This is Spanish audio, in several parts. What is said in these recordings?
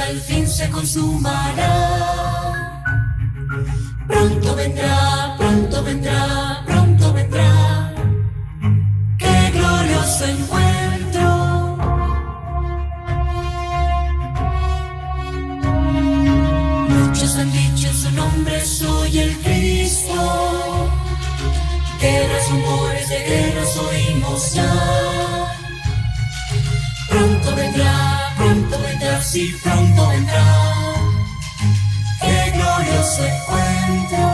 al fin se consumará. Pronto vendrá, pronto vendrá, pronto vendrá. ¡Qué glorioso encuentro! Muchos han dicho en su nombre, soy el Cristo. Guerras, rumores de guerras oímos ya. Pronto vendrá, sí, pronto vendrá. ¡Qué glorioso encuentro!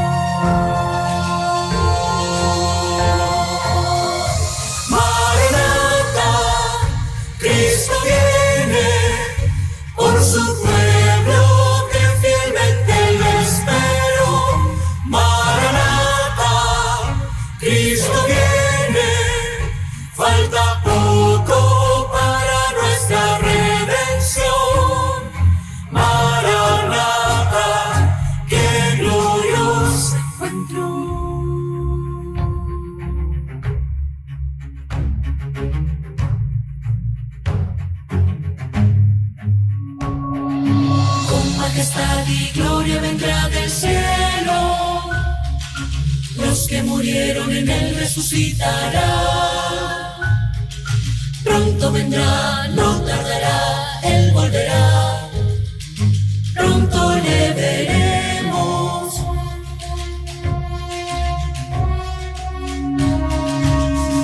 Maranata, Cristo viene por su pueblo que fielmente lo espero. Maranata, Cristo viene, falta poco para nuestra redención. Maranata, qué glorioso encuentro. Con majestad y gloria vendrá del cielo. Los que murieron en él resucitará. Pronto vendrá, no tardará, él volverá. Pronto le veremos.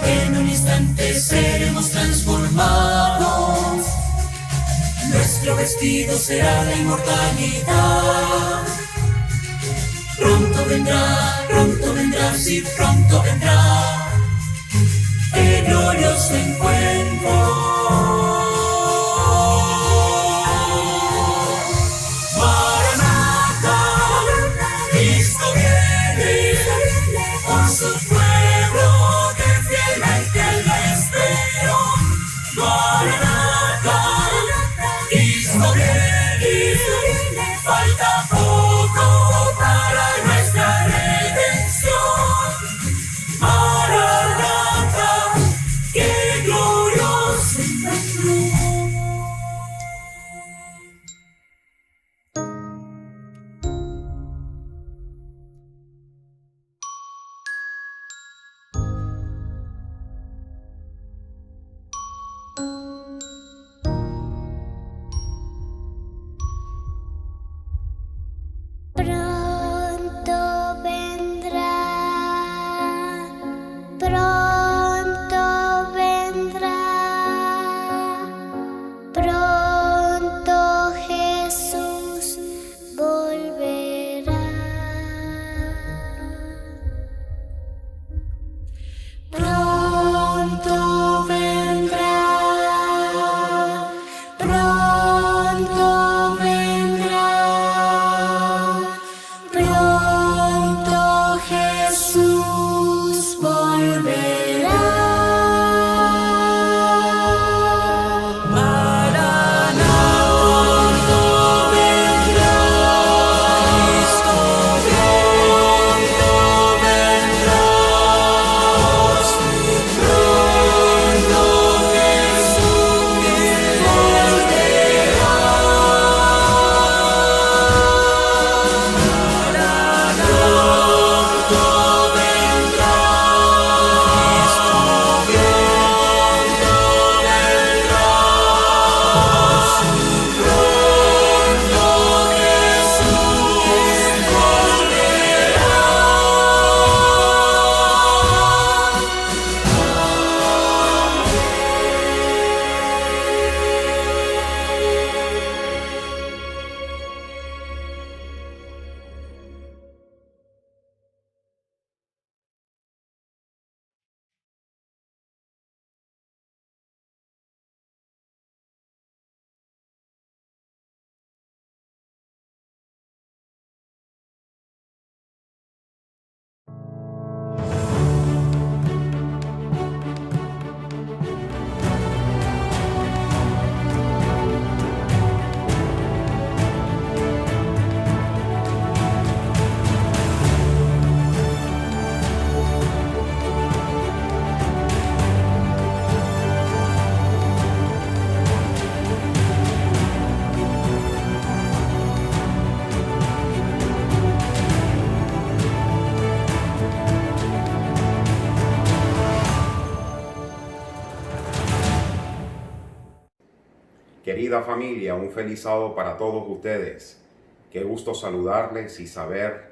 En un instante seremos transformados. Nuestro vestido será la inmortalidad. Pronto vendrá, sí, pronto vendrá. ¡Qué glorioso encuentro! Maranata, Cristo viene por su pueblo que fielmente lo espero. Maranata, Cristo viene, falta poco para nuestra redención. Maranata, qué glorioso encuentro. Querida familia, un feliz sábado para todos ustedes. Qué gusto saludarles y saber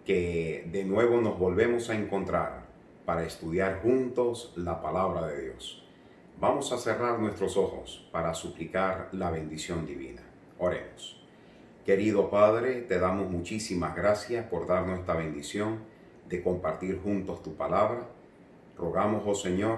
que de nuevo nos volvemos a encontrar para estudiar juntos la palabra de Dios. Vamos a cerrar nuestros ojos para suplicar la bendición divina. Oremos. Querido Padre, te damos muchísimas gracias por darnos esta bendición de compartir juntos tu palabra. Rogamos, oh Señor,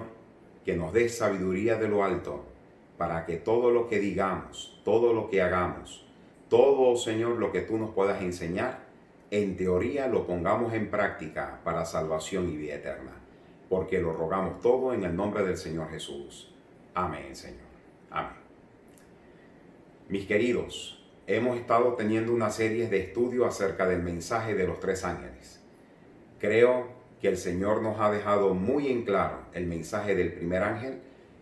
que nos des sabiduría de lo alto para que todo lo que digamos, todo lo que hagamos, todo, Señor, lo que tú nos puedas enseñar, en teoría lo pongamos en práctica para salvación y vida eterna. Porque lo rogamos todo en el nombre del Señor Jesús. Amén, Señor. Amén. Mis queridos, hemos estado teniendo una serie de estudios acerca del mensaje de los tres ángeles. Creo que el Señor nos ha dejado muy en claro el mensaje del primer ángel,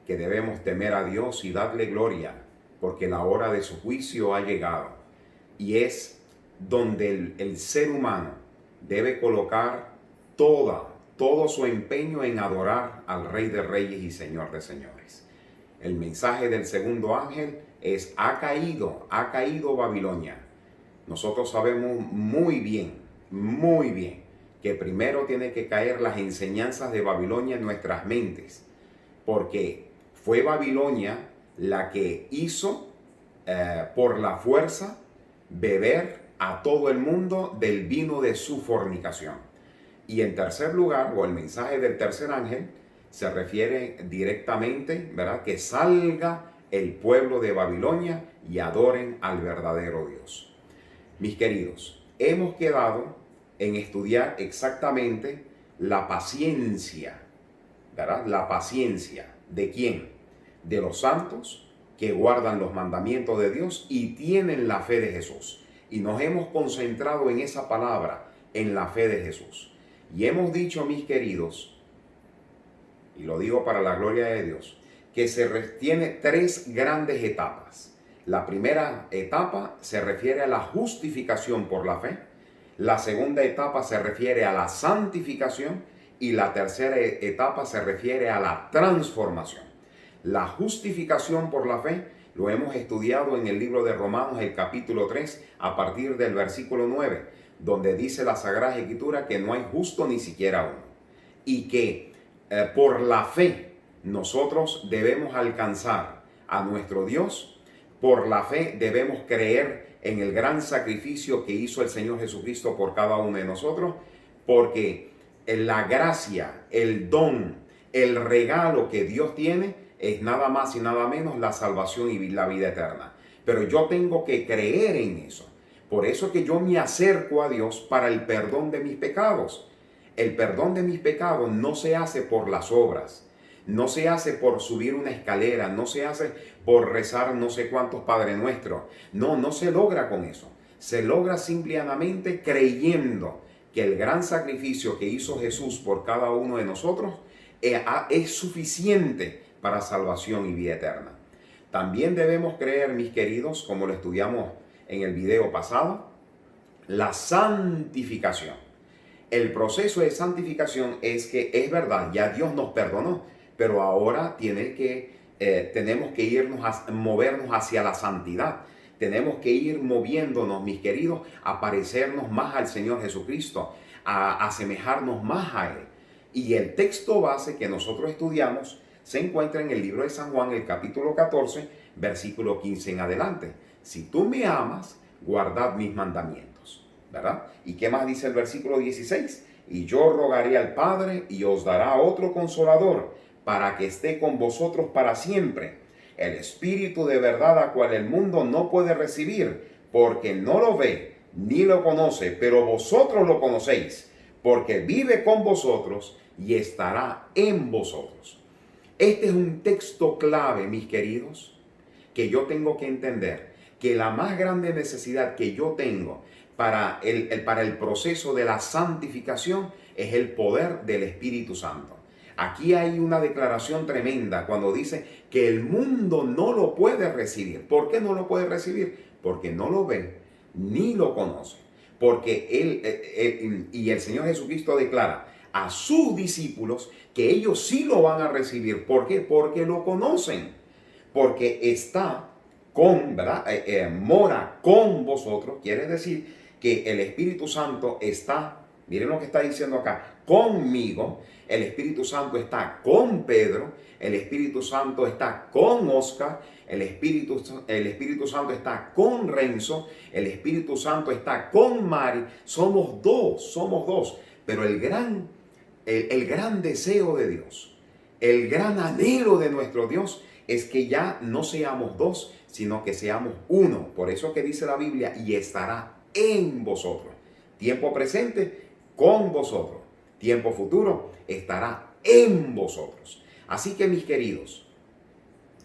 que debemos temer a Dios y darle gloria, porque la hora de su juicio ha llegado. Y es donde el ser humano debe colocar todo su empeño en adorar al Rey de Reyes y Señor de Señores. El mensaje del segundo ángel es: ha caído Babilonia. Nosotros sabemos muy bien, que primero tiene que caer las enseñanzas de Babilonia en nuestras mentes, porque fue Babilonia la que hizo por la fuerza beber a todo el mundo del vino de su fornicación. Y en tercer lugar, o el mensaje del tercer ángel, se refiere directamente, ¿verdad?, que salga el pueblo de Babilonia y adoren al verdadero Dios. Mis queridos, hemos quedado en estudiar exactamente la paciencia, ¿verdad? La paciencia ¿de quién? De los santos que guardan los mandamientos de Dios y tienen la fe de Jesús. Y nos hemos concentrado en esa palabra, en la fe de Jesús. Y hemos dicho, mis queridos, y lo digo para la gloria de Dios, que tiene tres grandes etapas. La primera etapa se refiere a la justificación por la fe. La segunda etapa se refiere a la santificación. Y la tercera etapa se refiere a la transformación. La justificación por la fe lo hemos estudiado en el libro de Romanos, el capítulo 3, a partir del versículo 9, donde dice la Sagrada Escritura que no hay justo ni siquiera uno. Y que por la fe nosotros debemos alcanzar a nuestro Dios. Por la fe debemos creer en el gran sacrificio que hizo el Señor Jesucristo por cada uno de nosotros, porque la gracia, el don, el regalo que Dios tiene es nada más y nada menos la salvación y la vida eterna. Pero yo tengo que creer en eso. Por eso que yo me acerco a Dios para el perdón de mis pecados. El perdón de mis pecados no se hace por las obras, no se hace por subir una escalera, no se hace por rezar no sé cuántos Padre Nuestro. No se logra con eso. Se logra simplemente creyendo que el gran sacrificio que hizo Jesús por cada uno de nosotros es suficiente para salvación y vida eterna. También debemos creer, mis queridos, como lo estudiamos en el video pasado, la santificación. El proceso de santificación es que es verdad, ya Dios nos perdonó, pero ahora tenemos que movernos hacia la santidad. Tenemos que ir moviéndonos, mis queridos, a parecernos más al Señor Jesucristo, a asemejarnos más a Él. Y el texto base que nosotros estudiamos se encuentra en el libro de San Juan, el capítulo 14, versículo 15 en adelante. Si tú me amas, guardad mis mandamientos, ¿verdad? ¿Y qué más dice el versículo 16? Y yo rogaré al Padre y os dará otro consolador para que esté con vosotros para siempre. El Espíritu de verdad, a cual el mundo no puede recibir, porque no lo ve ni lo conoce, pero vosotros lo conocéis, porque vive con vosotros y estará en vosotros. Este es un texto clave, mis queridos, que yo tengo que entender, que la más grande necesidad que yo tengo para el proceso de la santificación es el poder del Espíritu Santo. Aquí hay una declaración tremenda cuando dice que el mundo no lo puede recibir. ¿Por qué no lo puede recibir? Porque no lo ve ni lo conoce. Porque el Señor Jesucristo declara a sus discípulos que ellos sí lo van a recibir. ¿Por qué? Porque lo conocen. Porque está con, ¿verdad? Mora con vosotros, quiere decir que el Espíritu Santo está, miren lo que está diciendo acá, conmigo. El Espíritu Santo está con Pedro, el Espíritu Santo está con Oscar, el Espíritu Santo está con Renzo, el Espíritu Santo está con Mari. Somos dos, pero el gran deseo de Dios, el gran anhelo de nuestro Dios es que ya no seamos dos, sino que seamos uno. Por eso que dice la Biblia, y estará en vosotros. Tiempo presente, con vosotros. Tiempo futuro, estará en vosotros. Así que, mis queridos,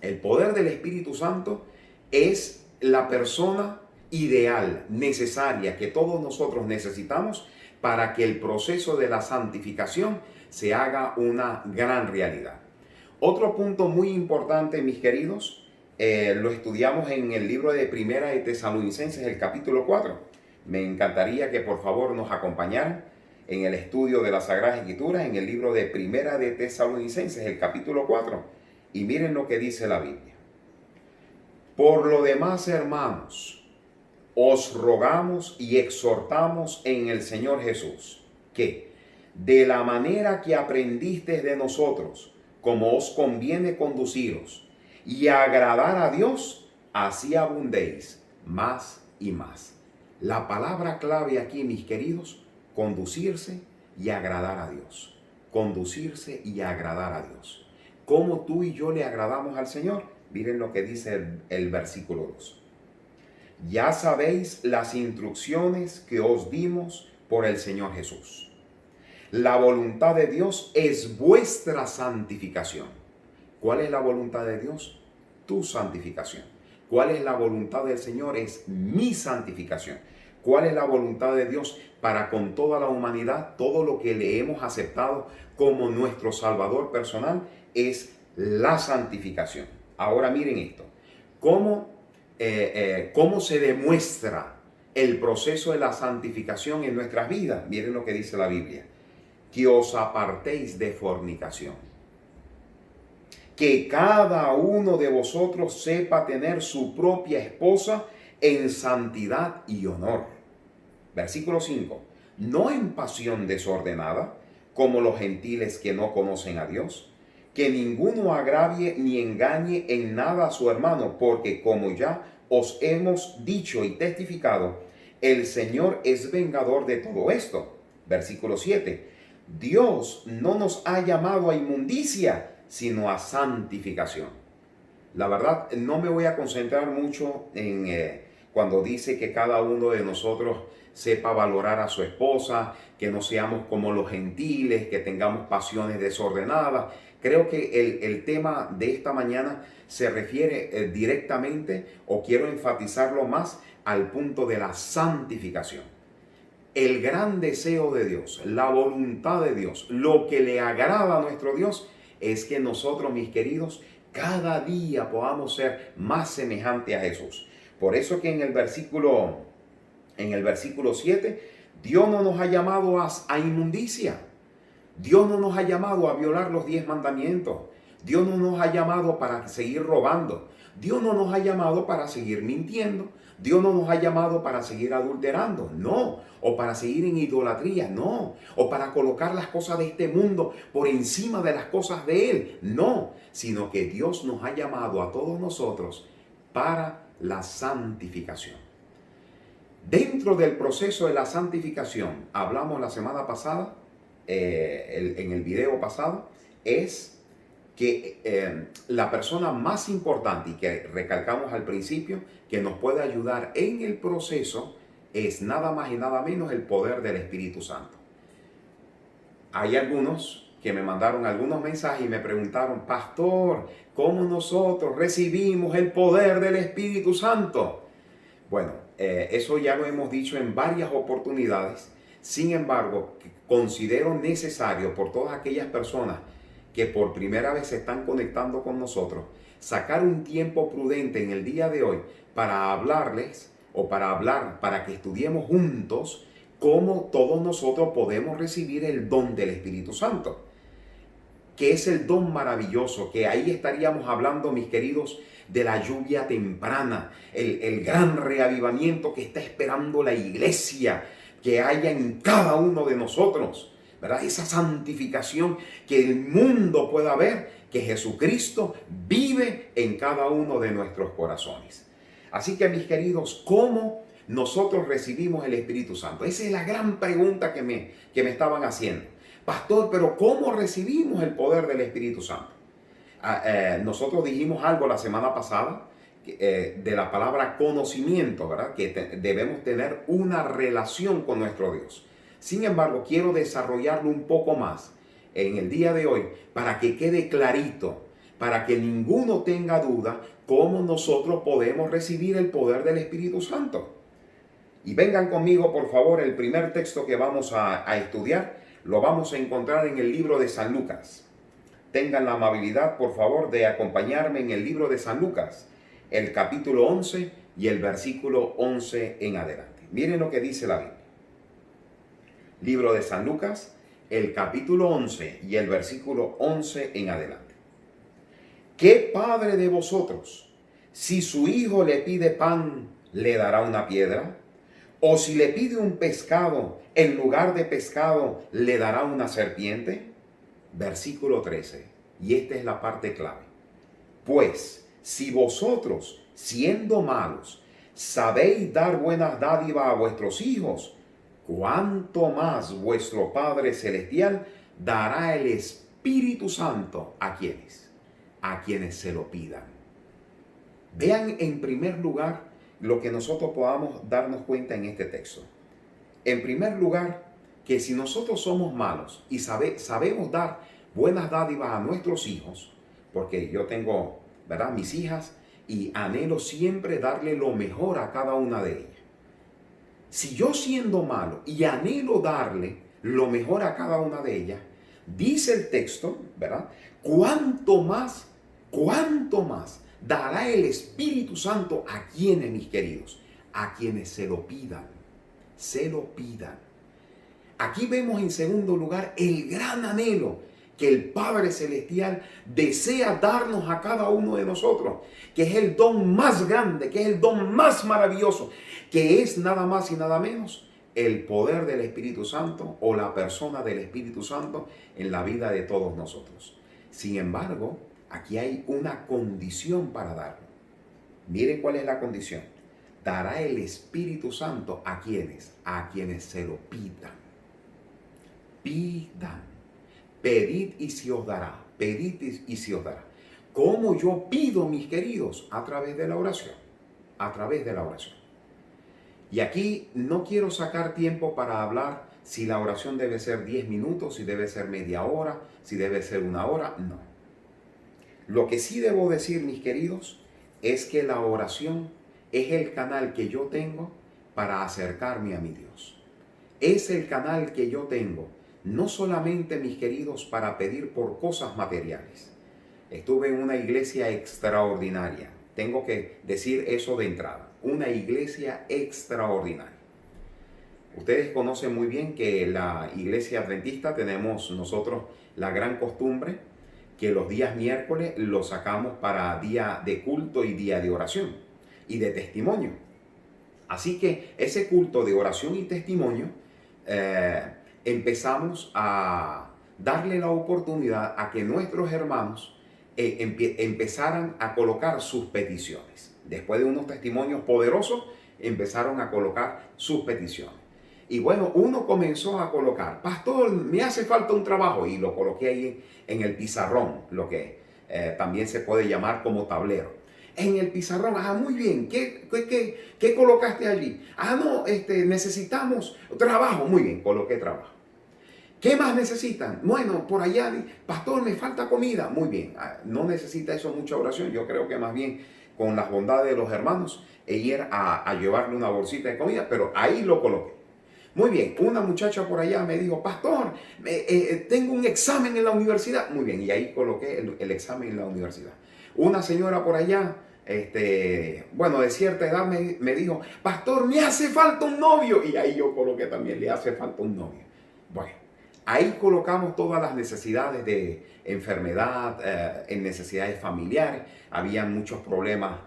el poder del Espíritu Santo es la persona ideal, necesaria, que todos nosotros necesitamos para que el proceso de la santificación se haga una gran realidad. Otro punto muy importante, mis queridos, lo estudiamos en el libro de Primera de Tesalonicenses, el capítulo 4. Me encantaría que por favor nos acompañaran en el estudio de las Sagradas Escrituras, en el libro de Primera de Tesalonicenses, el capítulo 4. Y miren lo que dice la Biblia. Por lo demás, hermanos, os rogamos y exhortamos en el Señor Jesús, que de la manera que aprendisteis de nosotros, como os conviene conduciros y agradar a Dios, así abundéis más y más. La palabra clave aquí, mis queridos, conducirse y agradar a Dios. Conducirse y agradar a Dios. ¿Cómo tú y yo le agradamos al Señor? Miren lo que dice el versículo 2. Ya sabéis las instrucciones que os dimos por el Señor Jesús. La voluntad de Dios es vuestra santificación. ¿Cuál es la voluntad de Dios? Tu santificación. ¿Cuál es la voluntad del Señor? Es mi santificación. ¿Cuál es la voluntad de Dios para con toda la humanidad? Todo lo que le hemos aceptado como nuestro Salvador personal es la santificación. Ahora miren esto. ¿Cómo se demuestra el proceso de la santificación en nuestras vidas? Miren lo que dice la Biblia. Que os apartéis de fornicación. Que cada uno de vosotros sepa tener su propia esposa en santidad y honor. Versículo 5. No en pasión desordenada, como los gentiles que no conocen a Dios. Que ninguno agravie ni engañe en nada a su hermano, porque como ya os hemos dicho y testificado, el Señor es vengador de todo esto. Versículo 7. Dios no nos ha llamado a inmundicia, sino a santificación. La verdad, no me voy a concentrar mucho en cuando dice que cada uno de nosotros sepa valorar a su esposa, que no seamos como los gentiles, que tengamos pasiones desordenadas. Creo que el tema de esta mañana se refiere directamente, o quiero enfatizarlo más, al punto de la santificación. El gran deseo de Dios, la voluntad de Dios, lo que le agrada a nuestro Dios es que nosotros, mis queridos, cada día podamos ser más semejantes a Jesús. Por eso que en el versículo 7, Dios no nos ha llamado a inmundicia. Dios no nos ha llamado a violar los 10 mandamientos. Dios no nos ha llamado para seguir robando. Dios no nos ha llamado para seguir mintiendo. Dios no nos ha llamado para seguir adulterando, no, o para seguir en idolatría, no, o para colocar las cosas de este mundo por encima de las cosas de Él, no, sino que Dios nos ha llamado a todos nosotros para la santificación. Dentro del proceso de la santificación, hablamos la semana pasada, en el video pasado, es que la persona más importante, y que recalcamos al principio, que nos puede ayudar en el proceso, es nada más y nada menos el poder del Espíritu Santo. Hay algunos que me mandaron algunos mensajes y me preguntaron: pastor, ¿cómo nosotros recibimos el poder del Espíritu Santo? Bueno, eso ya lo hemos dicho en varias oportunidades. Sin embargo, considero necesario, por todas aquellas personas que por primera vez se están conectando con nosotros, sacar un tiempo prudente en el día de hoy para hablarles, o para que estudiemos juntos cómo todos nosotros podemos recibir el don del Espíritu Santo. que es el don maravilloso, que ahí estaríamos hablando, mis queridos, de la lluvia temprana, el gran reavivamiento que está esperando la iglesia, que haya en cada uno de nosotros, ¿verdad? Esa santificación que el mundo pueda ver, que Jesucristo vive en cada uno de nuestros corazones. Así que, mis queridos, ¿cómo nosotros recibimos el Espíritu Santo? Esa es la gran pregunta que me estaban haciendo. Pastor, pero ¿cómo recibimos el poder del Espíritu Santo? Nosotros dijimos algo la semana pasada de la palabra conocimiento, ¿verdad? Que debemos tener una relación con nuestro Dios. Sin embargo, quiero desarrollarlo un poco más en el día de hoy para que quede clarito, para que ninguno tenga duda cómo nosotros podemos recibir el poder del Espíritu Santo. Y vengan conmigo, por favor, el primer texto que vamos a estudiar lo vamos a encontrar en el libro de San Lucas. Tengan la amabilidad, por favor, de acompañarme en el libro de San Lucas, el capítulo 11 y el versículo 11 en adelante. Miren lo que dice la Biblia. Libro de San Lucas, el capítulo 11 y el versículo 11 en adelante. ¿Qué padre de vosotros, si su hijo le pide pan, le dará una piedra? ¿O si le pide un pescado, en lugar de pescado, le dará una serpiente? Versículo 13, y esta es la parte clave. Pues, si vosotros, siendo malos, sabéis dar buenas dádivas a vuestros hijos, ¿cuánto más vuestro Padre Celestial dará el Espíritu Santo a quienes? A quienes se lo pidan. Vean en primer lugar lo que nosotros podamos darnos cuenta en este texto. En primer lugar, que si nosotros somos malos y sabemos dar buenas dádivas a nuestros hijos, porque yo tengo, ¿verdad?, mis hijas, y anhelo siempre darle lo mejor a cada una de ellas. Si yo siendo malo y anhelo darle lo mejor a cada una de ellas, dice el texto, ¿verdad?, ¿cuánto más dará el Espíritu Santo a quienes, mis queridos? A quienes se lo pidan. Se lo pidan. Aquí vemos en segundo lugar el gran anhelo que el Padre Celestial desea darnos a cada uno de nosotros, que es el don más grande, que es el don más maravilloso, que es nada más y nada menos el poder del Espíritu Santo o la persona del Espíritu Santo en la vida de todos nosotros. Sin embargo, aquí hay una condición para darlo. Miren cuál es la condición. Dará el Espíritu Santo a quienes se lo pidan. Pidan. Pedid y se os dará. Pedid y se os dará. ¿Cómo yo pido, mis queridos? A través de la oración. A través de la oración. Y aquí no quiero sacar tiempo para hablar si la oración debe ser 10 minutos, si debe ser media hora, si debe ser una hora. No. Lo que sí debo decir, mis queridos, es que la oración es el canal que yo tengo para acercarme a mi Dios. Es el canal que yo tengo, no solamente, mis queridos, para pedir por cosas materiales. Estuve en una iglesia extraordinaria. Tengo que decir eso de entrada. Una iglesia extraordinaria. Ustedes conocen muy bien que la iglesia adventista tenemos nosotros la gran costumbre que los días miércoles los sacamos para día de culto y día de oración y de testimonio. Así que ese culto de oración y testimonio empezamos a darle la oportunidad a que nuestros hermanos empezaran a colocar sus peticiones. Después de unos testimonios poderosos, empezaron a colocar sus peticiones. Y bueno, uno comenzó a colocar, pastor, me hace falta un trabajo, y lo coloqué ahí en el pizarrón, lo que también se puede llamar como tablero. En el pizarrón, muy bien, ¿qué colocaste allí? No, necesitamos trabajo, muy bien, coloqué trabajo. ¿Qué más necesitan? Bueno, por allá, pastor, me falta comida, muy bien, no necesita eso mucha oración, yo creo que más bien con las bondades de los hermanos, ir a llevarle una bolsita de comida, pero ahí lo coloqué. Muy bien, una muchacha por allá me dijo, pastor, tengo un examen en la universidad. Muy bien, y ahí coloqué el examen en la universidad. Una señora por allá, bueno, de cierta edad me dijo, pastor, me hace falta un novio. Y ahí yo coloqué también, le hace falta un novio. Bueno, Ahí colocamos todas las necesidades de enfermedad, en necesidades familiares. Había muchos problemas,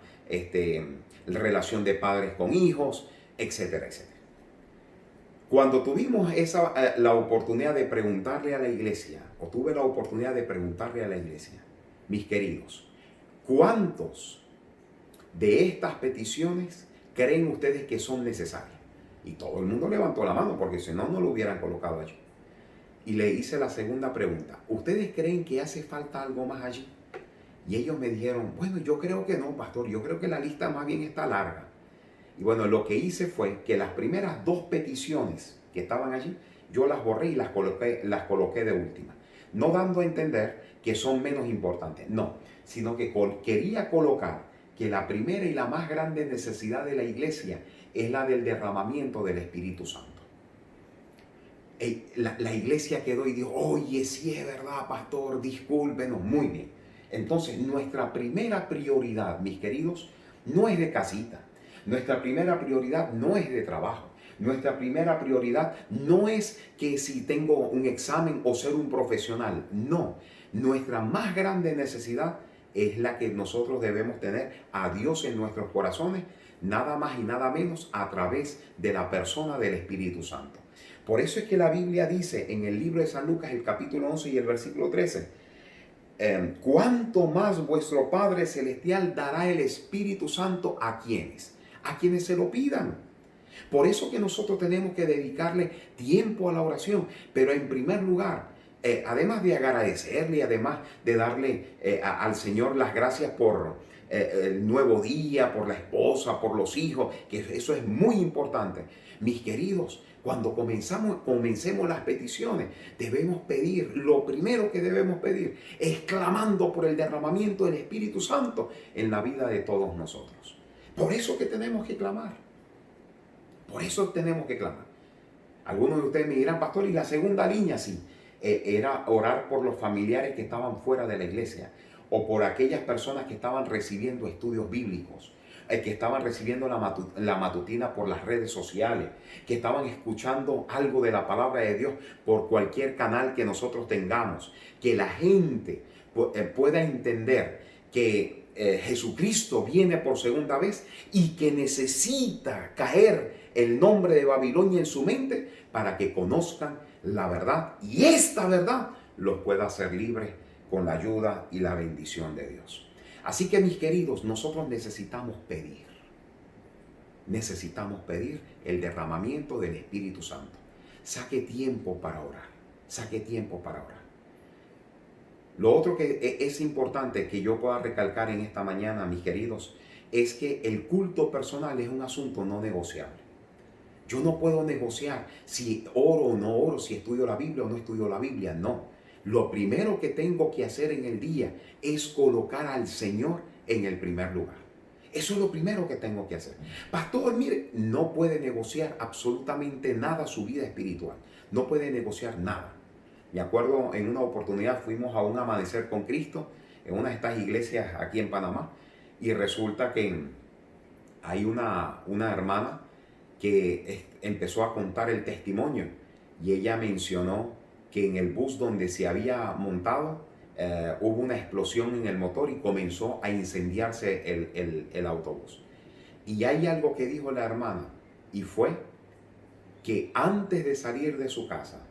relación de padres con hijos, etcétera, etcétera. Cuando tuvimos la oportunidad de preguntarle a la iglesia, o tuve la oportunidad de preguntarle a la iglesia, mis queridos, ¿cuántos de estas peticiones creen ustedes que son necesarias? Y todo el mundo levantó la mano, porque si no, no lo hubieran colocado allí. Y le hice la segunda pregunta, ¿ustedes creen que hace falta algo más allí? Y ellos me dijeron, bueno, yo creo que no, pastor, yo creo que la lista más bien está larga. Y bueno, lo que hice fue que las primeras dos peticiones que estaban allí, yo las borré y las coloqué de última. No dando a entender que son menos importantes, no, sino que quería colocar que la primera y la más grande necesidad de la iglesia es la del derramamiento del Espíritu Santo. La iglesia quedó y dijo, oye, sí es verdad, pastor, discúlpenos, muy bien. Entonces, nuestra primera prioridad, mis queridos, no es de casita. Nuestra primera prioridad no es de trabajo. Nuestra primera prioridad no es que si tengo un examen o ser un profesional. No. Nuestra más grande necesidad es la que nosotros debemos tener a Dios en nuestros corazones, nada más y nada menos a través de la persona del Espíritu Santo. Por eso es que la Biblia dice en el libro de San Lucas, el capítulo 11 y el versículo 13, ¿cuánto más vuestro Padre Celestial dará el Espíritu Santo a quienes? A quienes se lo pidan. Por eso que nosotros tenemos que dedicarle tiempo a la oración, pero en primer lugar, además de agradecerle, además de darle al Señor las gracias por el nuevo día, por la esposa, por los hijos, que eso es muy importante. Mis queridos, cuando comencemos las peticiones, debemos pedir, lo primero que debemos pedir es clamando por el derramamiento del Espíritu Santo en la vida de todos nosotros. Por eso que tenemos que clamar. Por eso tenemos que clamar. Algunos de ustedes me dirán, pastor, y la segunda línea, sí, era orar por los familiares que estaban fuera de la iglesia o por aquellas personas que estaban recibiendo estudios bíblicos, que estaban recibiendo la matutina por las redes sociales, que estaban escuchando algo de la palabra de Dios por cualquier canal que nosotros tengamos, que la gente pueda entender que Jesucristo viene por segunda vez y que necesita caer el nombre de Babilonia en su mente para que conozcan la verdad y esta verdad los pueda hacer libres con la ayuda y la bendición de Dios. Así que, mis queridos, nosotros necesitamos pedir el derramamiento del Espíritu Santo. Saque tiempo para orar, saque tiempo para orar. Lo otro que es importante que yo pueda recalcar en esta mañana, mis queridos, es que el culto personal es un asunto no negociable. Yo no puedo negociar si oro o no oro, si estudio la Biblia o no estudio la Biblia, no. Lo primero que tengo que hacer en el día es colocar al Señor en el primer lugar. Eso es lo primero que tengo que hacer. Pastor, mire, no puede negociar absolutamente nada su vida espiritual. No puede negociar nada. Me acuerdo en una oportunidad fuimos a un amanecer con Cristo en una de estas iglesias aquí en Panamá y resulta que hay una hermana que empezó a contar el testimonio y ella mencionó que en el bus donde se había montado hubo una explosión en el motor y comenzó a incendiarse el autobús. Y hay algo que dijo la hermana y fue que antes de salir de su casa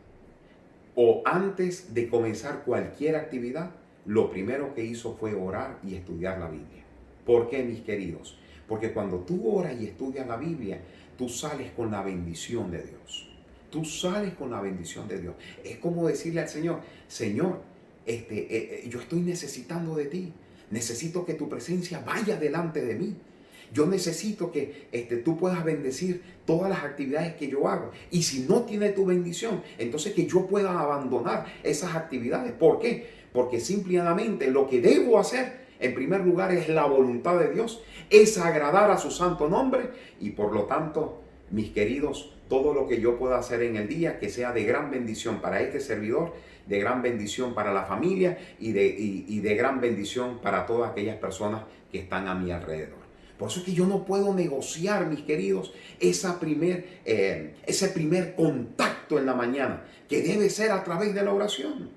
o antes de comenzar cualquier actividad, lo primero que hizo fue orar y estudiar la Biblia. ¿Por qué, mis queridos? Porque cuando tú oras y estudias la Biblia, tú sales con la bendición de Dios. Tú sales con la bendición de Dios. Es como decirle al Señor, Señor, yo estoy necesitando de ti. Necesito que tu presencia vaya delante de mí. Yo necesito que tú puedas bendecir todas las actividades que yo hago. Y si no tiene tu bendición, entonces que yo pueda abandonar esas actividades. ¿Por qué? Porque simplemente lo que debo hacer, en primer lugar, es la voluntad de Dios, es agradar a su santo nombre. Y por lo tanto, mis queridos, todo lo que yo pueda hacer en el día, que sea de gran bendición para este servidor, de gran bendición para la familia y de gran bendición para todas aquellas personas que están a mi alrededor. Por eso es que yo no puedo negociar, mis queridos, ese primer contacto en la mañana, que debe ser a través de la oración.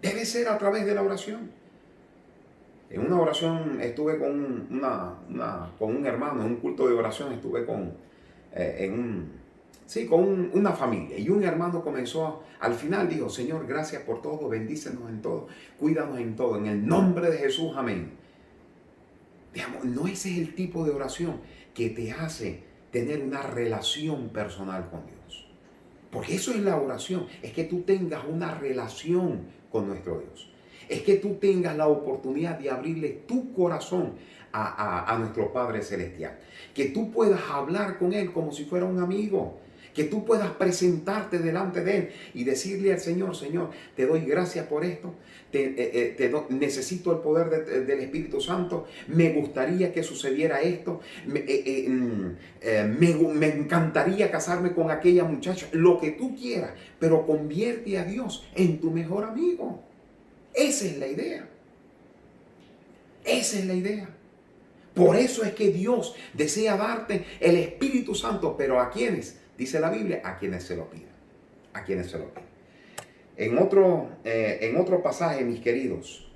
Debe ser a través de la oración. En una oración estuve con un hermano, en un culto de oración estuve con una familia. Y un hermano comenzó, al final dijo: Señor, gracias por todo, bendícenos en todo, cuídanos en todo, en el nombre de Jesús, amén. Digamos, no ese es el tipo de oración que te hace tener una relación personal con Dios. Porque eso es la oración, es que tú tengas una relación con nuestro Dios. Es que tú tengas la oportunidad de abrirle tu corazón a nuestro Padre Celestial. Que tú puedas hablar con Él como si fuera un amigo. Que tú puedas presentarte delante de Él y decirle al Señor: Señor, te doy gracias por esto. Necesito el poder del Espíritu Santo. Me gustaría que sucediera esto. Me encantaría casarme con aquella muchacha. Lo que tú quieras, pero convierte a Dios en tu mejor amigo. Esa es la idea. Esa es la idea. Por eso es que Dios desea darte el Espíritu Santo, pero ¿a quiénes? Dice la Biblia: a quienes se lo pidan. A quienes se lo pidan. En otro pasaje, mis queridos,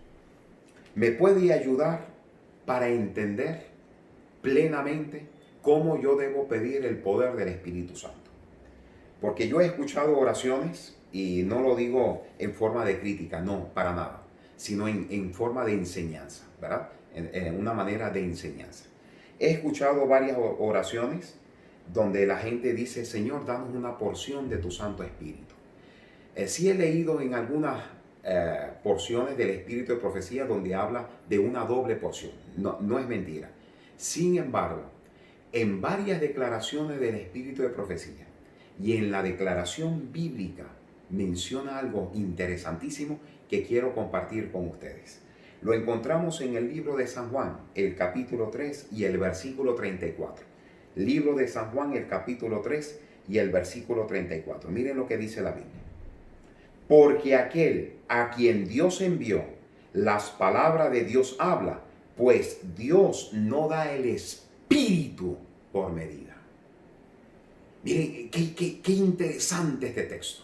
me puede ayudar para entender plenamente cómo yo debo pedir el poder del Espíritu Santo. Porque yo he escuchado oraciones, y no lo digo en forma de crítica, no, para nada, sino en forma de enseñanza, ¿verdad? En una manera de enseñanza. He escuchado varias oraciones donde la gente dice: Señor, danos una porción de tu Santo Espíritu. Sí he leído en algunas porciones del Espíritu de Profecía donde habla de una doble porción. No es mentira. Sin embargo, en varias declaraciones del Espíritu de Profecía y en la declaración bíblica menciona algo interesantísimo que quiero compartir con ustedes. Lo encontramos en el libro de San Juan, el capítulo 3 y el versículo 34. Libro de San Juan, el capítulo 3 y el versículo 34. Miren lo que dice la Biblia. Porque aquel a quien Dios envió, las palabras de Dios habla, pues Dios no da el Espíritu por medida. Miren, qué interesante este texto.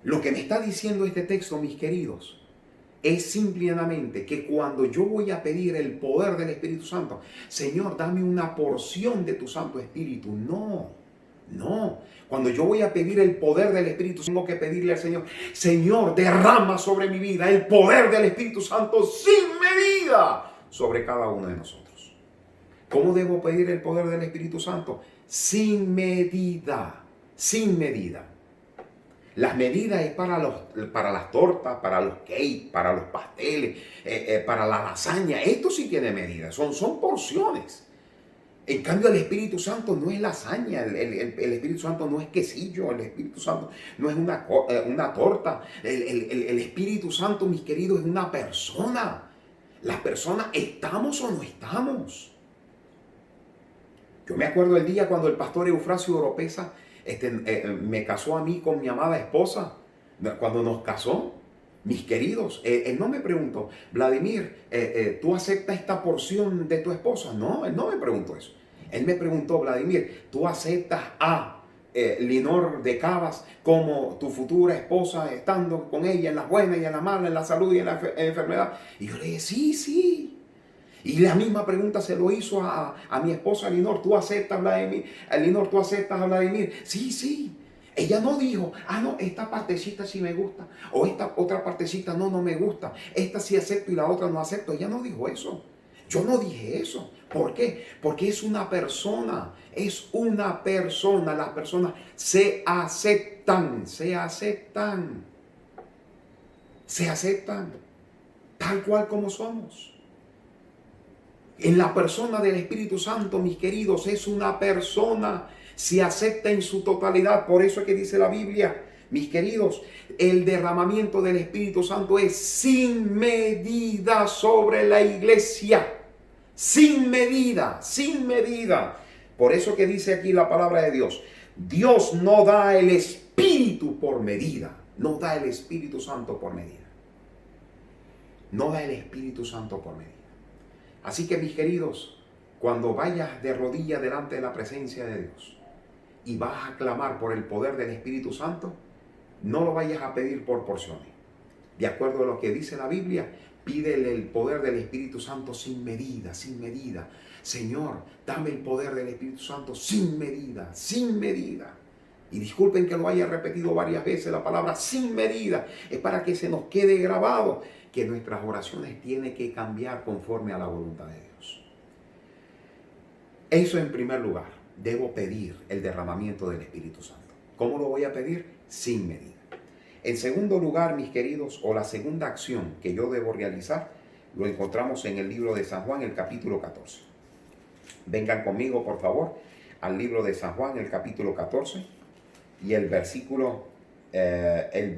Lo que me está diciendo este texto, mis queridos, es simplemente que cuando yo voy a pedir el poder del Espíritu Santo, Señor, dame una porción de tu Santo Espíritu. No. Cuando yo voy a pedir el poder del Espíritu, tengo que pedirle al Señor: Señor, derrama sobre mi vida el poder del Espíritu Santo sin medida sobre cada uno de nosotros. ¿Cómo debo pedir el poder del Espíritu Santo? Sin medida. Sin medida. Las medidas es para las tortas, para los cakes, para los pasteles, para la lasaña. Esto sí tiene medidas, son porciones. En cambio, el Espíritu Santo no es lasaña, el Espíritu Santo no es quesillo, el Espíritu Santo no es una torta. El Espíritu Santo, mis queridos, es una persona. Las personas, ¿estamos o no estamos? Yo me acuerdo el día cuando el pastor Eufrasio Oropesa me casó a mí con mi amada esposa. Cuando nos casó, mis queridos, él no me preguntó: Vladimir, ¿tú aceptas esta porción de tu esposa? No, él no me preguntó eso. Él me preguntó: Vladimir, ¿tú aceptas a Linor de Cabas como tu futura esposa, estando con ella en las buenas y en las malas, en la salud y en la enfermedad? Y yo le dije: sí. Y la misma pregunta se lo hizo a mi esposa Linor: ¿tú aceptas a Vladimir? Linor, ¿tú aceptas a Vladimir? Sí. Ella no dijo: no, esta partecita sí me gusta, o esta otra partecita no me gusta, esta sí acepto y la otra no acepto. Ella no dijo eso. Yo no dije eso. ¿Por qué? Porque es una persona. Las personas se aceptan tal cual como somos. En la persona del Espíritu Santo, mis queridos, es una persona, se acepta en su totalidad. Por eso es que dice la Biblia, mis queridos, el derramamiento del Espíritu Santo es sin medida sobre la iglesia. Sin medida. Por eso que dice aquí la palabra de Dios: Dios no da el Espíritu por medida. No da el Espíritu Santo por medida. No da el Espíritu Santo por medida. Así que, mis queridos, cuando vayas de rodillas delante de la presencia de Dios y vas a clamar por el poder del Espíritu Santo, no lo vayas a pedir por porciones. De acuerdo a lo que dice la Biblia, pídele el poder del Espíritu Santo sin medida, sin medida. Señor, dame el poder del Espíritu Santo sin medida, sin medida. Y disculpen que lo haya repetido varias veces, la palabra sin medida es para que se nos quede grabado que nuestras oraciones tienen que cambiar conforme a la voluntad de Dios. Eso en primer lugar, debo pedir el derramamiento del Espíritu Santo. ¿Cómo lo voy a pedir? Sin medida. En segundo lugar, mis queridos, o la segunda acción que yo debo realizar, lo encontramos en el libro de San Juan, el capítulo 14. Vengan conmigo, por favor, al libro de San Juan, el capítulo 14, y el versículo,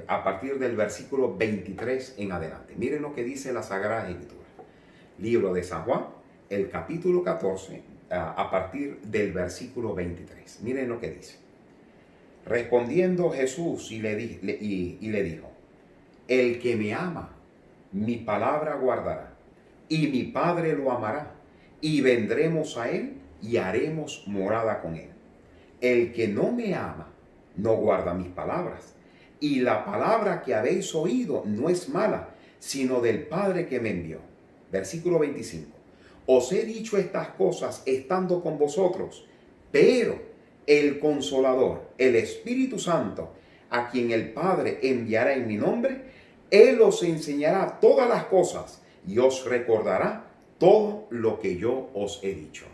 a partir del versículo 23 en adelante. Miren lo que dice la Sagrada Escritura. Libro de San Juan, el capítulo 14, a partir del versículo 23. Miren lo que dice. Respondiendo Jesús y le dijo, el que me ama, mi palabra guardará, y mi Padre lo amará, y vendremos a él y haremos morada con él. El que no me ama, no guarda mis palabras, y la palabra que habéis oído no es mala, sino del Padre que me envió. Versículo 25. Os he dicho estas cosas estando con vosotros, pero el Consolador, el Espíritu Santo, a quien el Padre enviará en mi nombre, Él os enseñará todas las cosas y os recordará todo lo que yo os he dicho.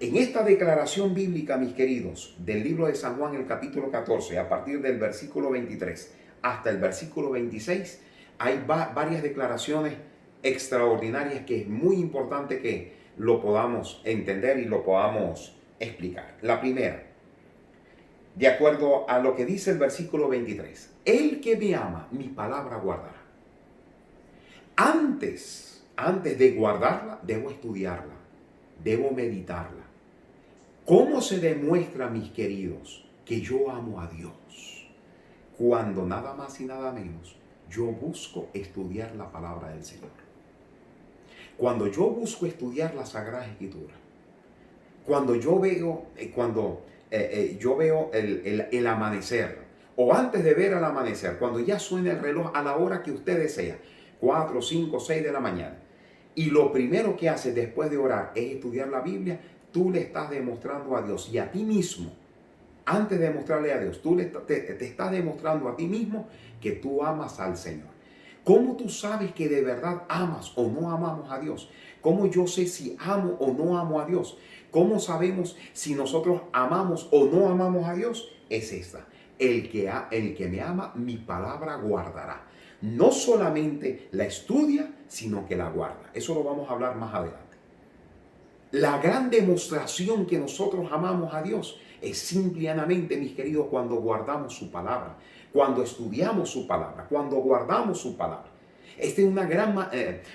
En esta declaración bíblica, mis queridos, del libro de San Juan, el capítulo 14, a partir del versículo 23 hasta el versículo 26, hay varias declaraciones extraordinarias que es muy importante que lo podamos entender y lo podamos explicar. La primera, de acuerdo a lo que dice el versículo 23, el que me ama, mi palabra guardará. Antes de guardarla, debo estudiarla, debo meditarla. ¿Cómo se demuestra, mis queridos, que yo amo a Dios? Cuando nada más y nada menos yo busco estudiar la palabra del Señor. Cuando yo busco estudiar la Sagrada Escritura. Cuando yo veo, el amanecer, o antes de ver el amanecer, cuando ya suena el reloj a la hora que usted desea, 4, 5, 6 de la mañana, y lo primero que haces después de orar es estudiar la Biblia, tú le estás demostrando a Dios y a ti mismo, antes de demostrarle a Dios, tú te estás demostrando a ti mismo que tú amas al Señor. ¿Cómo tú sabes que de verdad amas o no amamos a Dios? ¿Cómo yo sé si amo o no amo a Dios? ¿Cómo sabemos si nosotros amamos o no amamos a Dios? Es esta. El que me ama, mi palabra guardará. No solamente la estudia, sino que la guarda. Eso lo vamos a hablar más adelante. La gran demostración que nosotros amamos a Dios es simplemente, mis queridos, cuando guardamos su palabra, cuando estudiamos su palabra, cuando guardamos su palabra. Esta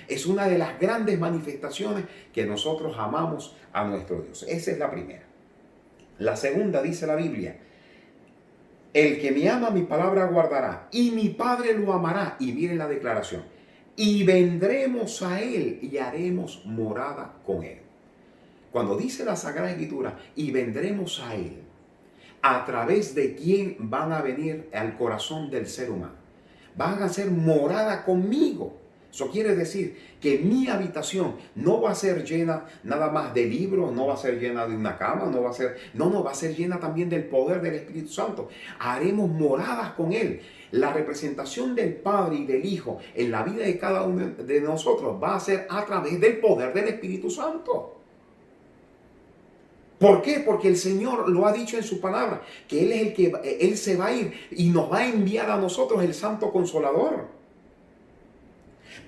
es una de las grandes manifestaciones que nosotros amamos a nuestro Dios. Esa es la primera. La segunda, dice la Biblia, el que me ama, mi palabra guardará, y mi Padre lo amará. Y miren la declaración. Y vendremos a él y haremos morada con él. Cuando dice la Sagrada Escritura, y vendremos a él, ¿a través de quién van a venir al corazón del ser humano? Van a ser morada conmigo. Eso quiere decir que mi habitación no va a ser llena nada más de libros, no va a ser llena de una cama, va a ser llena también del poder del Espíritu Santo. Haremos moradas con Él. La representación del Padre y del Hijo en la vida de cada uno de nosotros va a ser a través del poder del Espíritu Santo. ¿Por qué? Porque el Señor lo ha dicho en su palabra, que Él es el que Él se va a ir y nos va a enviar a nosotros el Santo Consolador.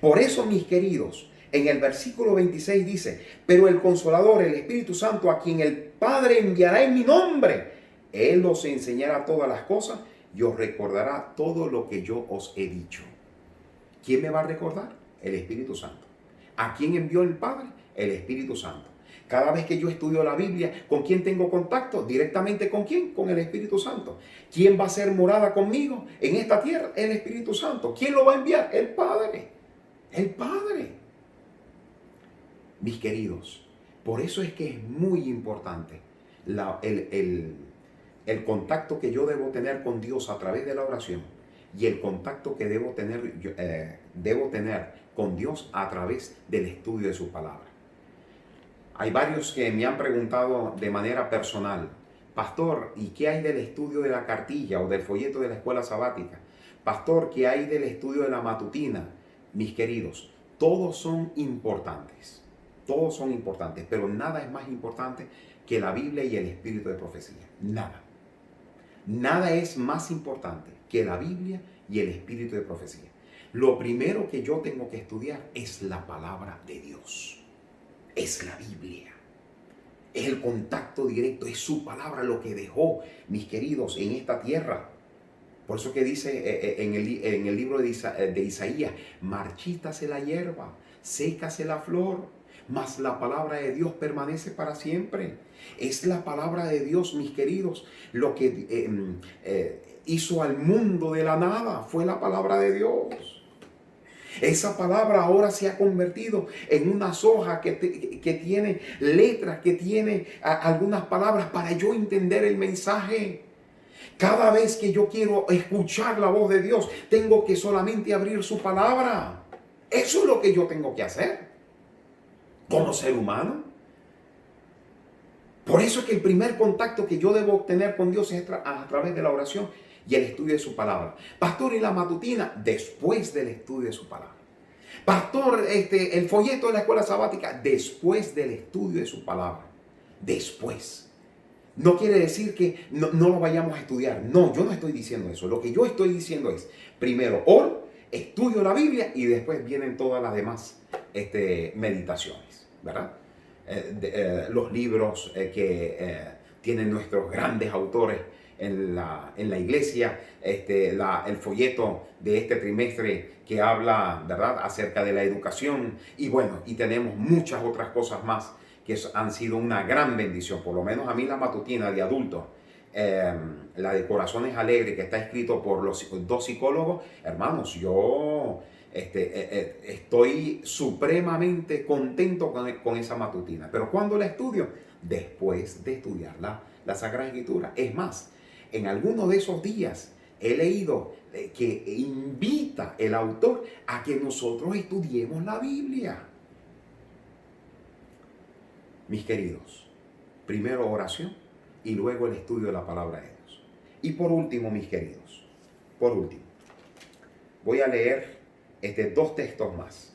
Por eso, mis queridos, en el versículo 26 dice, pero el Consolador, el Espíritu Santo, a quien el Padre enviará en mi nombre, Él os enseñará todas las cosas y os recordará todo lo que yo os he dicho. ¿Quién me va a recordar? El Espíritu Santo. ¿A quién envió el Padre? El Espíritu Santo. Cada vez que yo estudio la Biblia, ¿con quién tengo contacto? ¿Directamente con quién? Con el Espíritu Santo. ¿Quién va a ser morada conmigo en esta tierra? El Espíritu Santo. ¿Quién lo va a enviar? El Padre. El Padre. Mis queridos, Por eso es que es muy importante el contacto que yo debo tener con Dios a través de la oración y el contacto que debo tener con Dios a través del estudio de su palabra. Hay varios que me han preguntado de manera personal: pastor, ¿y qué hay del estudio de la cartilla o del folleto de la escuela sabática? Pastor, ¿qué hay del estudio de la matutina? Mis queridos, todos son importantes, pero nada es más importante que la Biblia y el espíritu de profecía. Nada es más importante que la Biblia y el espíritu de profecía. Lo primero que yo tengo que estudiar es la palabra de Dios. Es la Biblia, es el contacto directo, es su palabra lo que dejó, mis queridos, en esta tierra. Por eso que dice en el libro de Isaías: marchítase la hierba, sécase la flor, mas la palabra de Dios permanece para siempre. Es la palabra de Dios, mis queridos, lo que hizo al mundo de la nada, fue la palabra de Dios. Esa palabra ahora se ha convertido en una hoja que tiene letras, que tiene algunas palabras para yo entender el mensaje. Cada vez que yo quiero escuchar la voz de Dios, tengo que solamente abrir su palabra. Eso es lo que yo tengo que hacer como ser humano. Por eso es que el primer contacto que yo debo tener con Dios es a través de la oración y el estudio de su palabra. Pastor, ¿y la matutina? Después del estudio de su palabra. Pastor, el folleto de la escuela sabática, después del estudio de su palabra. Después. No quiere decir que no lo vayamos a estudiar. No, yo no estoy diciendo eso. Lo que yo estoy diciendo es: primero oro, estudio la Biblia y después vienen todas las demás meditaciones, ¿verdad? Los libros que tienen nuestros grandes autores en la iglesia, el folleto de este trimestre que habla, ¿verdad?, acerca de la educación, y bueno, y tenemos muchas otras cosas más que han sido una gran bendición. Por lo menos a mí la matutina de adultos, la de Corazones Alegres, que está escrito por los dos psicólogos, hermanos, yo estoy supremamente contento con esa matutina. Pero ¿cuándo la estudio? Después de estudiar la Sagrada Escritura. Es más, en alguno de esos días he leído que invita el autor a que nosotros estudiemos la Biblia. Mis queridos, primero oración y luego el estudio de la palabra de Dios. Y por último, mis queridos, voy a leer dos textos más.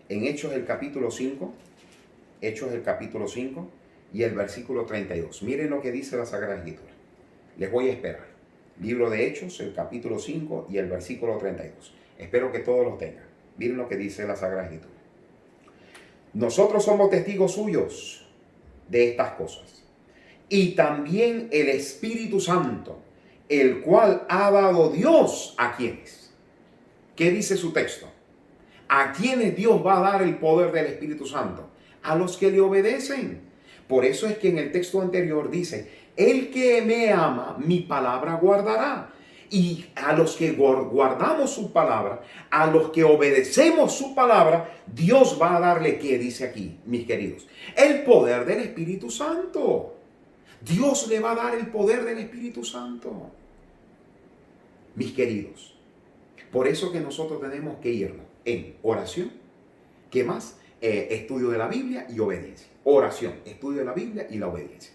En Hechos el capítulo 5 y el versículo 32. Miren lo que dice la Sagrada Escritura. Les voy a esperar. Libro de Hechos, el capítulo 5 y el versículo 32. Espero que todos los tengan. Miren lo que dice la Sagrada Escritura. Nosotros somos testigos suyos de estas cosas. Y también el Espíritu Santo, el cual ha dado Dios a quienes. ¿Qué dice su texto? ¿A quienes Dios va a dar el poder del Espíritu Santo? A los que le obedecen. Por eso es que en el texto anterior dice: el que me ama, mi palabra guardará. Y a los que guardamos su palabra, a los que obedecemos su palabra, Dios va a darle, ¿qué dice aquí, mis queridos? El poder del Espíritu Santo. Dios le va a dar el poder del Espíritu Santo. Mis queridos, por eso que nosotros tenemos que irnos en oración. ¿Qué más? Estudio de la Biblia y obediencia. Oración, estudio de la Biblia y la obediencia.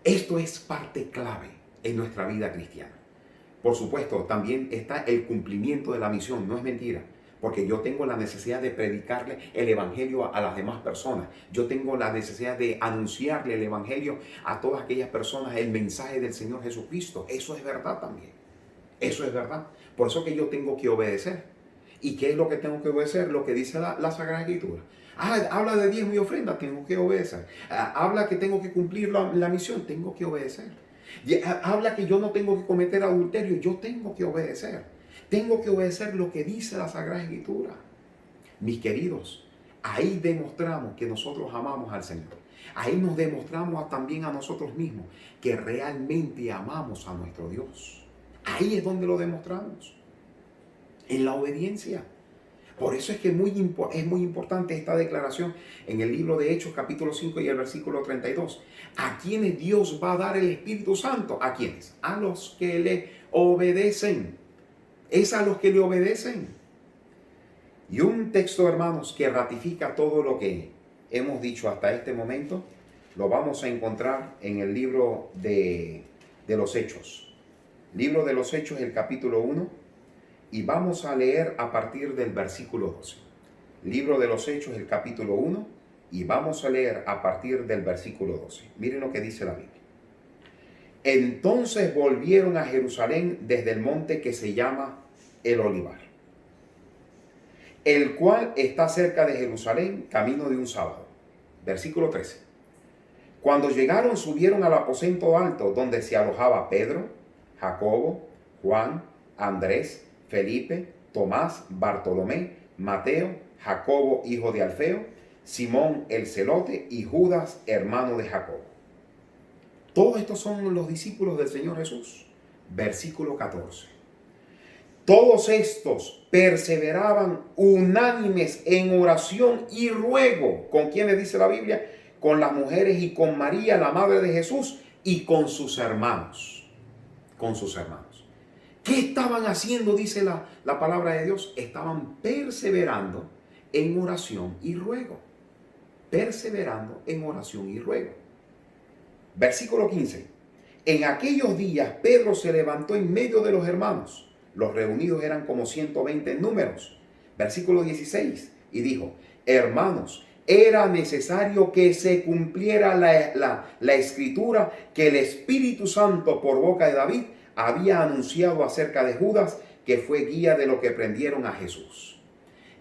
Esto es parte clave en nuestra vida cristiana. Por supuesto, también está el cumplimiento de la misión. No es mentira, porque yo tengo la necesidad de predicarle el evangelio a las demás personas. Yo tengo la necesidad de anunciarle el evangelio a todas aquellas personas, el mensaje del Señor Jesucristo. Eso es verdad también. Eso es verdad. Por eso que yo tengo que obedecer. ¿Y qué es lo que tengo que obedecer? Lo que dice la Sagrada Escritura. Habla de diezmo y ofrenda, tengo que obedecer. Habla que tengo que cumplir la misión, tengo que obedecer. Habla que yo no tengo que cometer adulterio, yo tengo que obedecer. Tengo que obedecer lo que dice la Sagrada Escritura. Mis queridos, ahí demostramos que nosotros amamos al Señor. Ahí nos demostramos también a nosotros mismos que realmente amamos a nuestro Dios. Ahí es donde lo demostramos. En la obediencia. Por eso es que es muy importante esta declaración en el libro de Hechos capítulo 5 y el versículo 32. ¿A quienes Dios va a dar el Espíritu Santo? ¿A quiénes? A los que le obedecen. Es a los que le obedecen. Y un texto, hermanos, que ratifica todo lo que hemos dicho hasta este momento, lo vamos a encontrar en el libro de los Hechos. Libro de los Hechos, el capítulo 1, y vamos a leer a partir del versículo 12. Libro de los Hechos, el capítulo 1, y vamos a leer a partir del versículo 12. Miren lo que dice la Biblia. Entonces volvieron a Jerusalén desde el monte que se llama el Olivar, el cual está cerca de Jerusalén, camino de un sábado. Versículo 13. Cuando llegaron, subieron al aposento alto, donde se alojaba Pedro, Jacobo, Juan, Andrés, Felipe, Tomás, Bartolomé, Mateo, Jacobo, hijo de Alfeo, Simón el celote y Judas, hermano de Jacobo. Todos estos son los discípulos del Señor Jesús. Versículo 14. Todos estos perseveraban unánimes en oración y ruego. ¿Con quiénes dice la Biblia? Con las mujeres y con María, la madre de Jesús, y con sus hermanos. Con sus hermanos. ¿Qué estaban haciendo? Dice la palabra de Dios. Estaban perseverando en oración y ruego. Perseverando en oración y ruego. Versículo 15. En aquellos días Pedro se levantó en medio de los hermanos. Los reunidos eran como 120 en números. Versículo 16. Y dijo: hermanos, era necesario que se cumpliera la escritura que el Espíritu Santo por boca de David había anunciado acerca de Judas, que fue guía de los que prendieron a Jesús.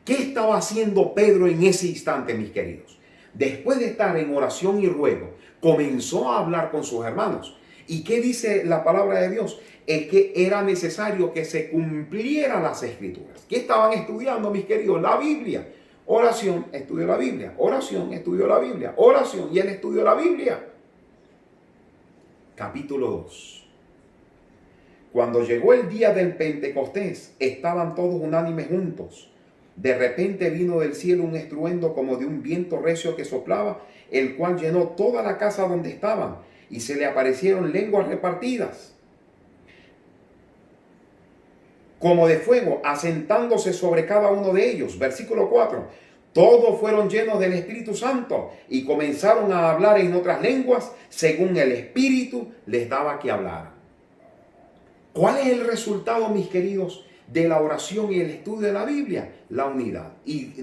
¿Qué estaba haciendo Pedro en ese instante, mis queridos? Después de estar en oración y ruego, comenzó a hablar con sus hermanos. ¿Y qué dice la palabra de Dios? Es que era necesario que se cumplieran las escrituras. ¿Qué estaban estudiando, mis queridos? La Biblia. Oración, estudio la Biblia. Oración, estudio la Biblia. Oración y el estudio de la Biblia. Capítulo 2. Cuando llegó el día del Pentecostés, estaban todos unánimes juntos. De repente vino del cielo un estruendo como de un viento recio que soplaba, el cual llenó toda la casa donde estaban, y se le aparecieron lenguas repartidas, como de fuego, asentándose sobre cada uno de ellos. Versículo 4. Todos fueron llenos del Espíritu Santo y comenzaron a hablar en otras lenguas, según el Espíritu les daba que hablar. ¿Cuál es el resultado, mis queridos, de la oración y el estudio de la Biblia? La unidad. Y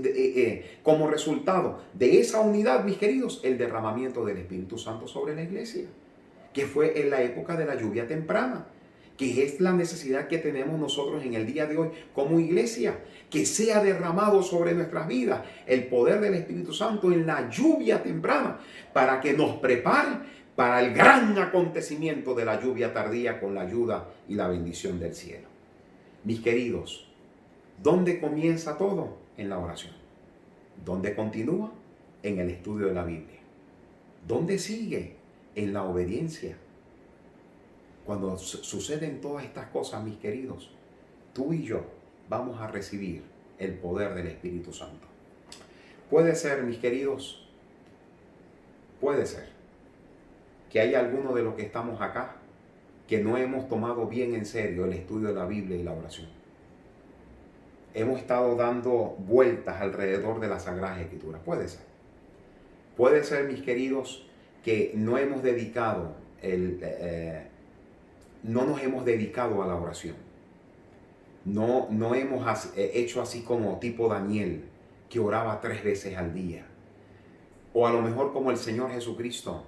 como resultado de esa unidad, mis queridos, el derramamiento del Espíritu Santo sobre la iglesia, que fue en la época de la lluvia temprana, que es la necesidad que tenemos nosotros en el día de hoy como iglesia, que sea derramado sobre nuestras vidas el poder del Espíritu Santo en la lluvia temprana, para que nos prepare para el gran acontecimiento de la lluvia tardía con la ayuda y la bendición del cielo. Mis queridos, ¿dónde comienza todo? En la oración. ¿Dónde continúa? En el estudio de la Biblia. ¿Dónde sigue? En la obediencia. Cuando suceden todas estas cosas, mis queridos, tú y yo vamos a recibir el poder del Espíritu Santo. Puede ser, mis queridos, puede ser que haya alguno de los que estamos acá que no hemos tomado bien en serio el estudio de la Biblia y la oración. Hemos estado dando vueltas alrededor de las Sagradas Escrituras. Puede ser. Puede ser, mis queridos, que no hemos dedicado no nos hemos dedicado a la oración. No hemos hecho así como tipo Daniel, que oraba 3 veces al día. O a lo mejor como el Señor Jesucristo,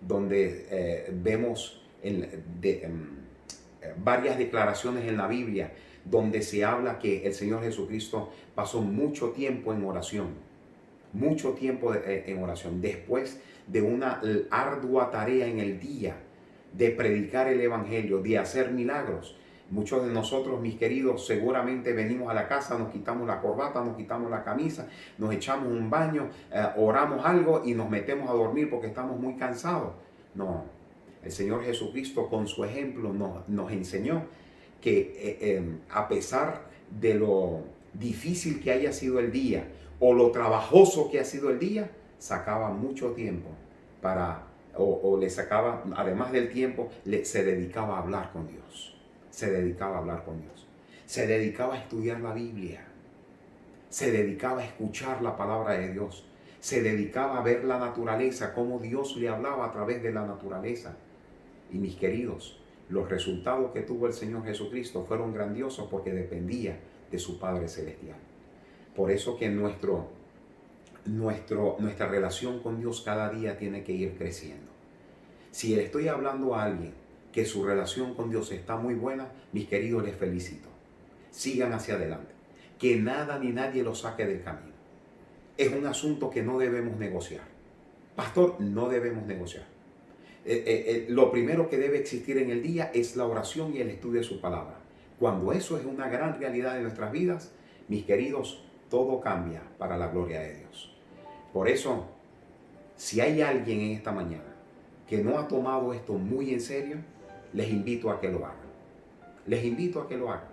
donde vemos varias declaraciones en la Biblia donde se habla que el Señor Jesucristo pasó mucho tiempo en oración. Mucho tiempo en oración. Después de una ardua tarea en el día de predicar el Evangelio, de hacer milagros. Muchos de nosotros, mis queridos, seguramente venimos a la casa, nos quitamos la corbata, nos quitamos la camisa, nos echamos un baño, oramos algo y nos metemos a dormir porque estamos muy cansados. No, el Señor Jesucristo con su ejemplo nos enseñó que a pesar de lo difícil que haya sido el día o lo trabajoso que ha sido el día, sacaba mucho tiempo para, o le sacaba, además del tiempo, se dedicaba a hablar con Dios. Se dedicaba a hablar con Dios. Se dedicaba a estudiar la Biblia. Se dedicaba a escuchar la palabra de Dios. Se dedicaba a ver la naturaleza, cómo Dios le hablaba a través de la naturaleza. Y mis queridos, los resultados que tuvo el Señor Jesucristo fueron grandiosos porque dependía de su Padre Celestial. Por eso que nuestra relación con Dios cada día tiene que ir creciendo. Si le estoy hablando a alguien que su relación con Dios está muy buena, mis queridos, les felicito. Sigan hacia adelante. Que nada ni nadie los saque del camino. Es un asunto que no debemos negociar. Pastor, no debemos negociar. Lo primero que debe existir en el día es la oración y el estudio de su palabra. Cuando eso es una gran realidad de nuestras vidas, mis queridos, todo cambia para la gloria de Dios. Por eso, si hay alguien en esta mañana que no ha tomado esto muy en serio, les invito a que lo hagan. Les invito a que lo hagan.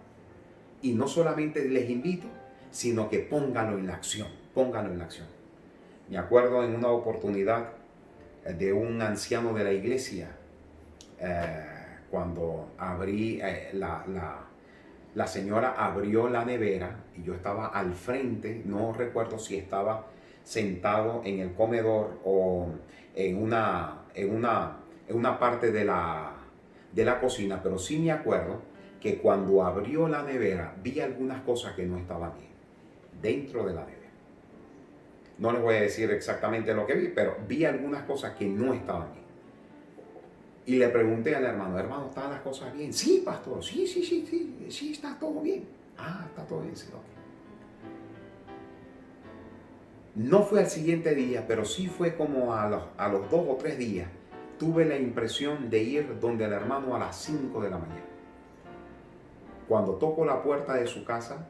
Y no solamente les invito, sino que pónganlo en la acción. Pónganlo en la acción. Me acuerdo en una oportunidad de un anciano de la iglesia, cuando abrí, la señora abrió la nevera y yo estaba al frente, no recuerdo si estaba sentado en el comedor o en una parte de la cocina, pero sí me acuerdo que cuando abrió la nevera vi algunas cosas que no estaban bien dentro de la nevera. No les voy a decir exactamente lo que vi, pero vi algunas cosas que no estaban bien. Y le pregunté al hermano, ¿están las cosas bien? Sí, pastor, sí, está todo bien. Ah, está todo bien, sí, ok. No fue al siguiente día, pero sí fue como a los 2 o 3 días. Tuve la impresión de ir donde el hermano a las 5 de la mañana. Cuando toco la puerta de su casa,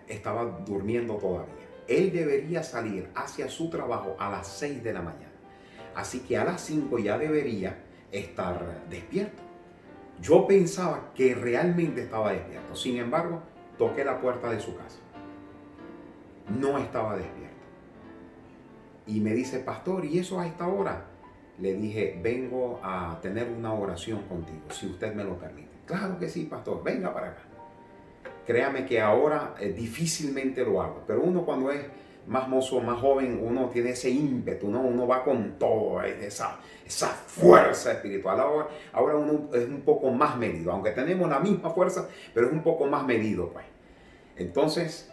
estaba durmiendo todavía. Él debería salir hacia su trabajo a las 6 de la mañana. Así que a las 5 ya debería estar despierto. Yo pensaba que realmente estaba despierto. Sin embargo, toqué la puerta de su casa. No estaba despierto. Y me dice, pastor, ¿y eso a esta hora? Le dije, vengo a tener una oración contigo, si usted me lo permite. Claro que sí, pastor, venga para acá. Créame que ahora difícilmente lo hago, pero uno cuando es más mozo, más joven, uno tiene ese ímpetu, ¿no? Uno va con todo, esa fuerza espiritual. Ahora uno es un poco más medido, aunque tenemos la misma fuerza, pero es un poco más medido, pues. Entonces,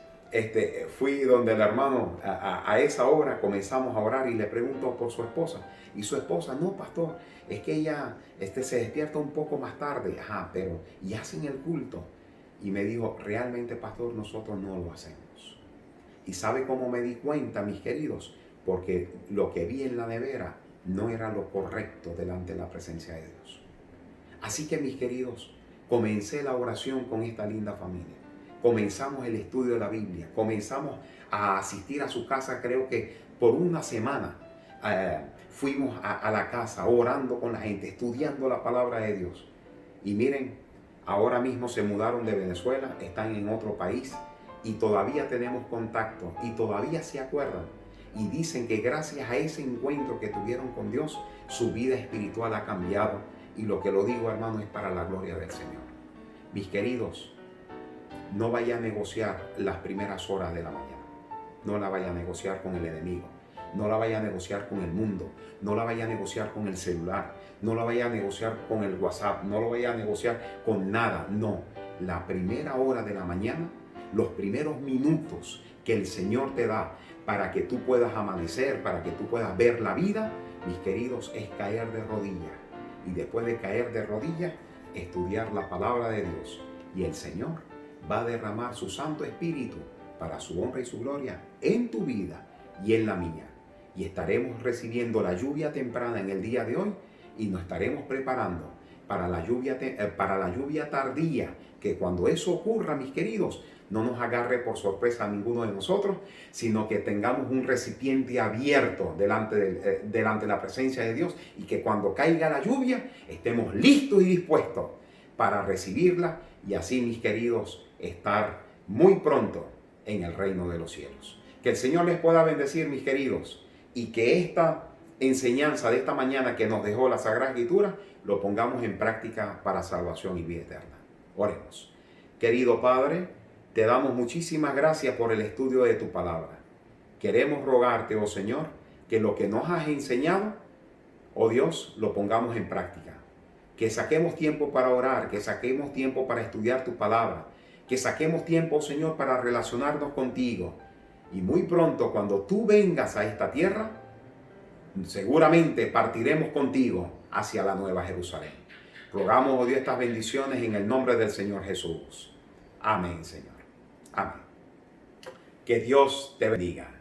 fui donde el hermano, a esa hora comenzamos a orar y le pregunto por su esposa. Y su esposa, no, pastor, es que ella se despierta un poco más tarde. Ajá, pero ¿y hacen el culto? Y me dijo, realmente, pastor, nosotros no lo hacemos. ¿Y sabe cómo me di cuenta, mis queridos? Porque lo que vi en la nevera no era lo correcto delante de la presencia de Dios. Así que, mis queridos, comencé la oración con esta linda familia. Comenzamos el estudio de la Biblia. Comenzamos a asistir a su casa, creo que por una semana. Fuimos a la casa orando con la gente, estudiando la palabra de Dios. Y miren, ahora mismo se mudaron de Venezuela, están en otro país y todavía tenemos contacto y todavía se acuerdan y dicen que gracias a ese encuentro que tuvieron con Dios, su vida espiritual ha cambiado, y lo que lo digo, hermano, es para la gloria del Señor. Mis queridos, no vaya a negociar las primeras horas de la mañana, no la vaya a negociar con el enemigo, no la vaya a negociar con el mundo, no la vaya a negociar con el celular, no la vaya a negociar con el WhatsApp, no lo vaya a negociar con nada, no. La primera hora de la mañana, los primeros minutos que el Señor te da para que tú puedas amanecer, para que tú puedas ver la vida, mis queridos, es caer de rodillas. Y después de caer de rodillas, estudiar la palabra de Dios. Y el Señor va a derramar su Santo Espíritu para su honra y su gloria en tu vida y en la mía. Y estaremos recibiendo la lluvia temprana en el día de hoy y nos estaremos preparando para la lluvia tardía, que cuando eso ocurra, mis queridos, no nos agarre por sorpresa a ninguno de nosotros, sino que tengamos un recipiente abierto delante de la presencia de Dios, y que cuando caiga la lluvia estemos listos y dispuestos para recibirla y así, mis queridos, estar muy pronto en el reino de los cielos. Que el Señor les pueda bendecir, mis queridos, y que esta enseñanza de esta mañana que nos dejó la Sagrada Escritura lo pongamos en práctica para salvación y vida eterna. Oremos. Querido Padre, te damos muchísimas gracias por el estudio de tu palabra. Queremos rogarte, oh Señor, que lo que nos has enseñado, oh Dios, lo pongamos en práctica. Que saquemos tiempo para orar, que saquemos tiempo para estudiar tu palabra, que saquemos tiempo, oh Señor, para relacionarnos contigo. Y muy pronto, cuando tú vengas a esta tierra, seguramente partiremos contigo hacia la Nueva Jerusalén. Rogamos, oh Dios, estas bendiciones en el nombre del Señor Jesús. Amén, Señor. Amén. Que Dios te bendiga.